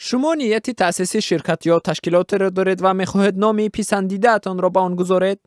شما نیت تأسیس شرکت یا تشکیلات را دارید و می‌خواهید نام پسندیده تان را به آن گذارید؟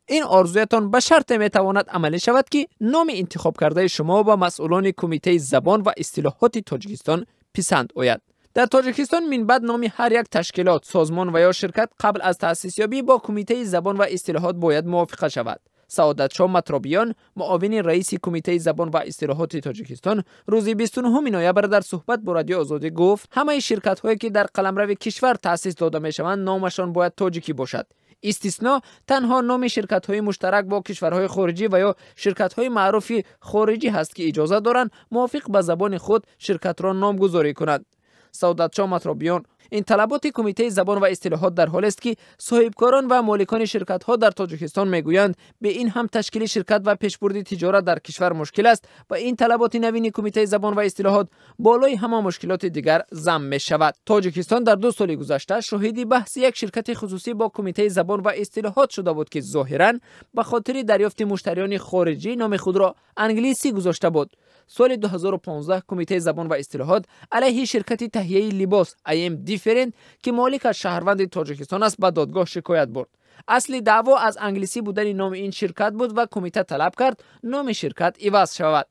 این آرزویتان به شرط میتواند عملی شود که نام انتخاب کرده شما با مسئولان کمیته زبان و اصطلاحات تاجیکستان پسند آید. در تاجیکستان من بعد نام هر یک تشکیلات، سازمان و یا شرکت قبل از تأسیس یابی با کمیته زبان و اصطلاحات باید موافقه شود. سعادت شاه مطربیان، معاون رئیس کمیته زبان و اصطلاحات تاجیکستان، روز 29 نوامبر در صحبت با رادیو آزادی گفت همه شرکت هایی که در قلمرو کشور تأسیس داده می شوند نامشان باید تاجیکی باشد. استثناء تنها نام شرکت های مشترک با کشورهای خارجی و یا شرکت های معروف خارجی هست که اجازه دارند موافق به زبان خود شرکت را نامگذاری کنند. سعادت شاه مطربیان: این طلبات کمیته زبان و اصطلاحات در حال است که صاحبکاران و مالکان شرکت ها در تاجیکستان میگویند به این هم تشکیل شرکت و پیشبرد تجارت در کشور مشکل است و این طلبات نوین کمیته زبان و اصطلاحات بالای همه مشکلات دیگر ضم می شود. تاجیکستان در 2 سال گذشته شاهد بحث یک شرکت خصوصی با کمیته زبان و اصطلاحات شده بود که ظاهرا به خاطر دریافت مشتریان خارجی نام خود را انگلیسی گذاشته بود. سال 2015 کمیته زبان و اصطلاحات علیه شرکت تهیه لباس I am different که مالک از شهروند تاجیکستان است به دادگاه شکایت برد. اصل دعوا از انگلیسی بودن نام این شرکت بود و کمیته طلب کرد نام شرکت عوض شود.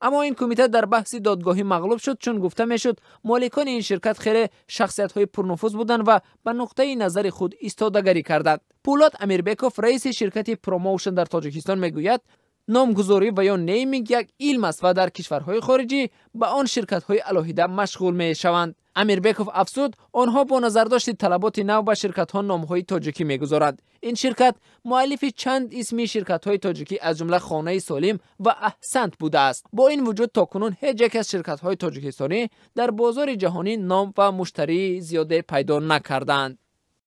اما این کمیته در بحث دادگاهی مغلوب شد، چون گفته میشد مالکان این شرکت خیلی شخصیت‌های پرنفوذ بودند و به نقطه نظر خود ایستادگی کردند. پولاد امیربکوف رئیس شرکت پروموشن در تاجیکستان میگوید نامگذاری و یا نیمینگ یک علم است و در کشورهای خارجی به آن شرکت‌های علاهیده مشغول می‌شوند. امیربکوف افزود آنها با نظرداشت طلبات نو به شرکت‌ها نام‌های تاجیکی می‌گذارند. این شرکت مؤلف چند اسمی شرکت‌های تاجیکی از جمله خانه سالم و احسنت بوده است. با این وجود تاکنون هیچ یک از شرکت‌های تاجیکستانی در بازار جهانی نام و مشتری زیاده پیدا نکردند.